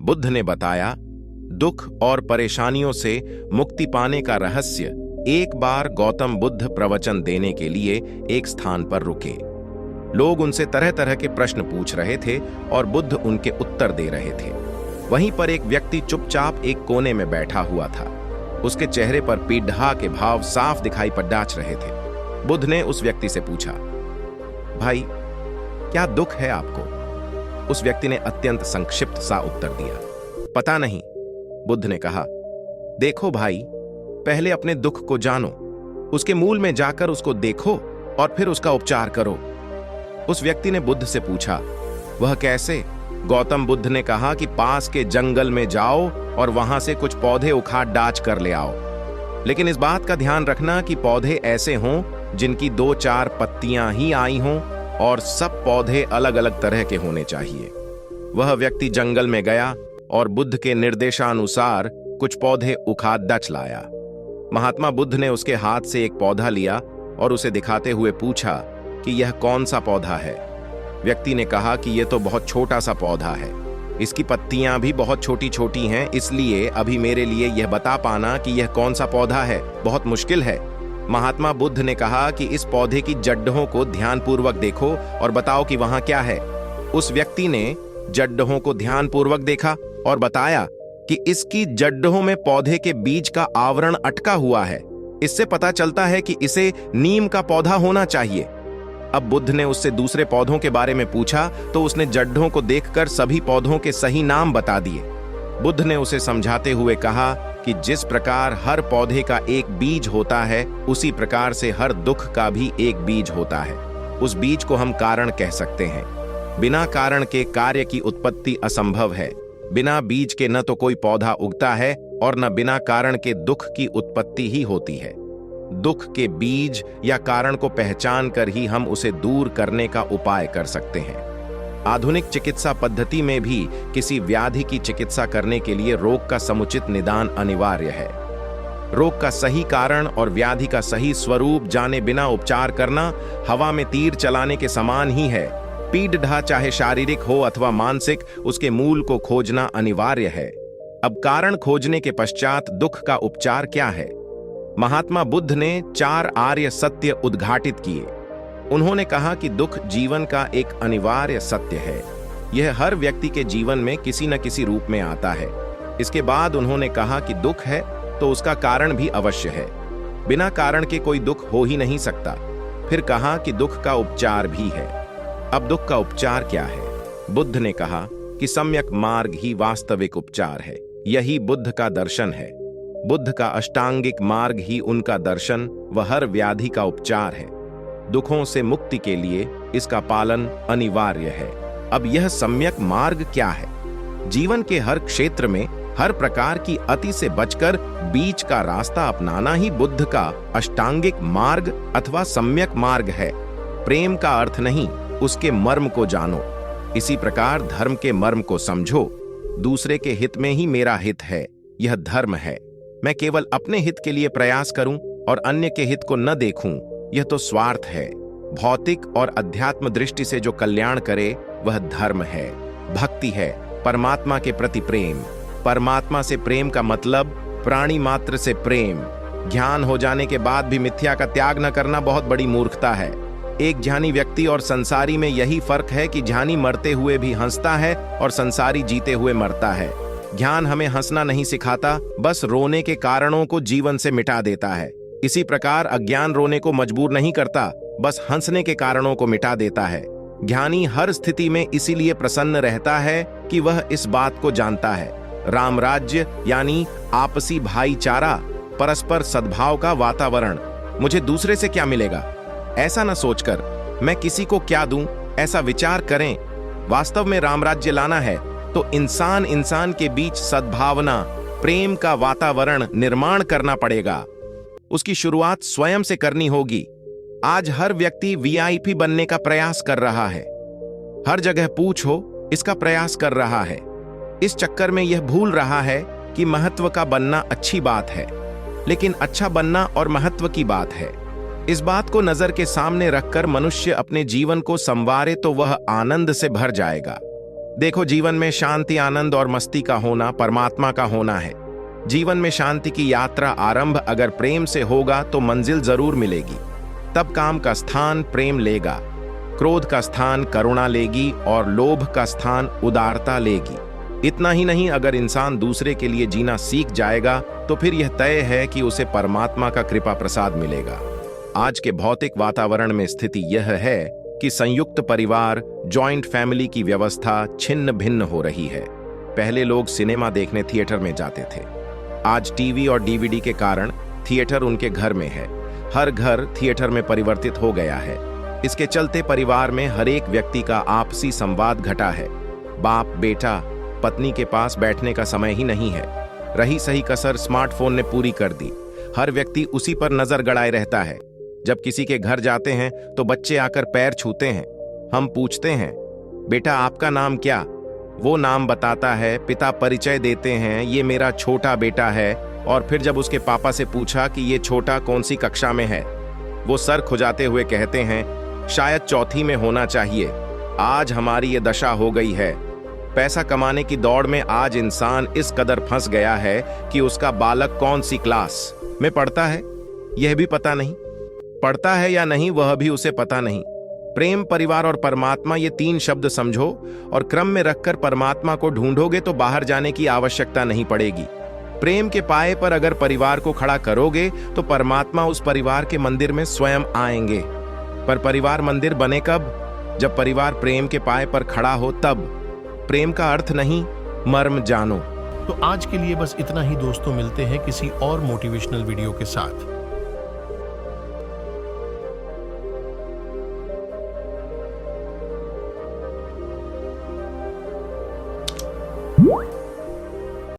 बुद्ध ने बताया, दुख और परेशानियों से मुक्ति पाने का रहस्य। एक बार गौतम बुद्ध प्रवचन देने के लिए एक स्थान पर रुके। लोग उनसे तरह तरह के प्रश्न पूछ रहे थे और बुद्ध उनके उत्तर दे रहे थे। वहीं पर एक व्यक्ति चुपचाप एक कोने में बैठा हुआ था। उसके चेहरे पर पीड़ा के भाव साफ दिखाई पड़ रहे थे। बुद्ध ने उस व्यक्ति से पूछा, भाई, क्या दुख है आपको? उस व्यक्ति ने अत्यंत संक्षिप्त सा उत्तर दिया, पता नहीं। बुद्ध ने कहा, देखो भाई, पहले अपने दुख को जानो, उसके मूल में जाकर उसको देखो और फिर उसका उपचार करो। उस व्यक्ति ने बुद्ध से पूछा, वह कैसे? गौतम बुद्ध ने कहा कि पास के जंगल में जाओ और वहां से कुछ पौधे उखाड़ डाच कर ले आओ, लेकिन इस बात का ध्यान रखना कि पौधे ऐसे हों जिनकी 2-4 पत्तियां ही आई हों और सब पौधे अलग अलग तरह के होने चाहिए। वह व्यक्ति जंगल में गया और बुद्ध के निर्देशानुसार कुछ पौधे उखाड़ डाच लाया। महात्मा बुद्ध ने उसके हाथ से एक पौधा लिया और उसे दिखाते हुए पूछा कि यह कौन सा पौधा है। व्यक्ति ने कहा कि यह तो बहुत छोटा सा पौधा है, इसकी पत्तियां भी बहुत छोटी छोटी हैं, इसलिए अभी मेरे लिए यह बता पाना कि यह कौन सा पौधा है बहुत मुश्किल है। महात्मा बुद्ध ने कहा कि इस पौधे की जड़ों को ध्यानपूर्वक देखो और बताओ कि वहां क्या है। उस व्यक्ति ने जड़ों को ध्यानपूर्वक देखा और बताया कि इसकी जड़ों में पौधे के बीज का आवरण अटका हुआ है। इससे पता चलता है कि इसे नीम का पौधा होना चाहिए। अब बुद्ध ने उससे दूसरे पौधों के बारे में पूछा तो उसने जड़ों को देखकर सभी पौधों के सही नाम बता दिए। बुद्ध ने उसे समझाते हुए कहा कि जिस प्रकार हर पौधे का एक बीज होता है, उसी प्रकार से हर दुख का भी एक बीज होता है। उस बीज को हम कारण कह सकते हैं। बिना कारण के कार्य की उत्पत्ति असंभव है। बिना बीज के न तो कोई पौधा उगता है और न बिना कारण के दुख की उत्पत्ति ही होती है। दुख के बीज या कारण को पहचान कर ही हम उसे दूर करने का उपाय कर सकते हैं। आधुनिक चिकित्सा पद्धति में भी किसी व्याधि की चिकित्सा करने के लिए रोग का समुचित निदान अनिवार्य है। रोग का सही कारण और व्याधि का सही स्वरूप जाने बिना उपचार करना हवा में तीर चलाने के समान ही है। पीड़ा चाहे शारीरिक हो अथवा मानसिक, उसके मूल को खोजना अनिवार्य है। अब कारण खोजने के पश्चात दुख का उपचार क्या है? महात्मा बुद्ध ने 4 आर्य सत्य उद्घाटित किए। उन्होंने कहा कि दुख जीवन का एक अनिवार्य सत्य है। यह हर व्यक्ति के जीवन में किसी न किसी रूप में आता है। इसके बाद उन्होंने कहा कि दुख है तो उसका कारण भी अवश्य है। बिना कारण के कोई दुख हो ही नहीं सकता। फिर कहा कि दुख का उपचार भी है। अब दुख का उपचार क्या है? बुद्ध ने कहा कि सम्यक मार्ग ही वास्तविक उपचार है। यही बुद्ध का दर्शन है। बुद्ध का अष्टांगिक मार्ग ही उनका दर्शन व हर व्याधि का उपचार है। दुखों से मुक्ति के लिए इसका पालन अनिवार्य है। अब यह सम्यक मार्ग क्या है? जीवन के हर क्षेत्र में हर प्रकार की अति से बचकर बीच का रास्ता अपनाना ही बुद्ध का अष्टांगिक मार्ग अथवा सम्यक मार्ग है। प्रेम का अर्थ नहीं, उसके मर्म को जानो। इसी प्रकार धर्म के मर्म को समझो। दूसरे के हित में ही मेरा हित है, यह धर्म है। मैं केवल अपने हित के लिए प्रयास करूं और अन्य के हित को न देखूं, यह तो स्वार्थ है। भौतिक और अध्यात्म दृष्टि से जो कल्याण करे वह धर्म है, भक्ति है, परमात्मा के प्रति प्रेम। परमात्मा से प्रेम का मतलब प्राणी मात्र से प्रेम। ज्ञान हो जाने के बाद भी मिथ्या का त्याग न करना बहुत बड़ी मूर्खता है। एक ज्ञानी व्यक्ति और संसारी में यही फर्क है कि ज्ञानी मरते हुए भी हंसता है और संसारी जीते हुए मरता है। ज्ञान हमें हंसना नहीं सिखाता, बस रोने के कारणों को जीवन से मिटा देता है। इसी प्रकार अज्ञान रोने को मजबूर नहीं करता, बस हंसने के कारणों को मिटा देता है। ज्ञानी हर स्थिति में इसीलिए प्रसन्न रहता है कि वह इस बात को जानता है। राम राज्य यानी आपसी भाईचारा, परस्पर सद्भाव का वातावरण। मुझे दूसरे से क्या मिलेगा, ऐसा न सोचकर मैं किसी को क्या दूं, ऐसा विचार करें। वास्तव में राम राज्य लाना है तो इंसान इंसान के बीच सद्भावना, प्रेम का वातावरण निर्माण करना पड़ेगा। उसकी शुरुआत स्वयं से करनी होगी। आज हर व्यक्ति वीआईपी बनने का प्रयास कर रहा है। हर जगह पूछो, इसका प्रयास कर रहा है। इस चक्कर में यह भूल रहा है कि महत्व का बनना अच्छी बात है, लेकिन अच्छा बनना और महत्व की बात है। इस बात को नजर के सामने रखकर मनुष्य अपने जीवन को संवारे तो वह आनंद से भर जाएगा। देखो, जीवन में शांति, आनंद और मस्ती का होना परमात्मा का होना है। जीवन में शांति की यात्रा आरंभ अगर प्रेम से होगा तो मंजिल जरूर मिलेगी। तब काम का स्थान प्रेम लेगा, क्रोध का स्थान करुणा लेगी और लोभ का स्थान उदारता लेगी। इतना ही नहीं, अगर इंसान दूसरे के लिए जीना सीख जाएगा तो फिर यह तय है कि उसे परमात्मा का कृपा प्रसाद मिलेगा। आज के भौतिक वातावरण में स्थिति यह है कि संयुक्त परिवार, जॉइंट फैमिली की व्यवस्था छिन्न भिन्न हो रही है। पहले लोग सिनेमा देखने थिएटर में जाते थे। आज टीवी और डीवीडी के कारण थिएटर उनके घर में है। हर घर थिएटर में परिवर्तित हो गया है। इसके चलते परिवार में हर एक व्यक्ति का आपसी संवाद घटा है। बाप बेटा पत्नी के पास बैठने का समय ही नहीं है। रही सही कसर स्मार्टफोन ने पूरी कर दी। हर व्यक्ति उसी पर नजर गड़ाए रहता है। जब किसी के घर जाते हैं तो बच्चे आकर पैर छूते हैं। हम पूछते हैं, बेटा आपका नाम क्या? वो नाम बताता है, पिता परिचय देते हैं, ये मेरा छोटा बेटा है। और फिर जब उसके पापा से पूछा कि ये छोटा कौन सी कक्षा में है, वो सर खुजाते हुए कहते हैं, शायद चौथी में होना चाहिए। आज हमारी ये दशा हो गई है। पैसा कमाने की दौड़ में आज इंसान इस कदर फंस गया है कि उसका बालक कौन सी क्लास में पढ़ता है यह भी पता नहीं, पढ़ता है या नहीं वह भी उसे पता नहीं। प्रेम, परिवार और परमात्मा, ये तीन शब्द समझो और क्रम में रखकर परमात्मा को ढूंढोगे तो बाहर जाने की आवश्यकता नहीं पड़ेगी। प्रेम के पाए पर अगर परिवार को खड़ा करोगे तो परमात्मा उस परिवार के मंदिर में स्वयं आएंगे। पर परिवार मंदिर बने कब? जब परिवार प्रेम के पाए पर खड़ा हो तब। प्रेम का अर्थ नहीं, मर्म जानो। तो आज के लिए बस इतना ही दोस्तों, मिलते हैं किसी और मोटिवेशनल वीडियो के साथ।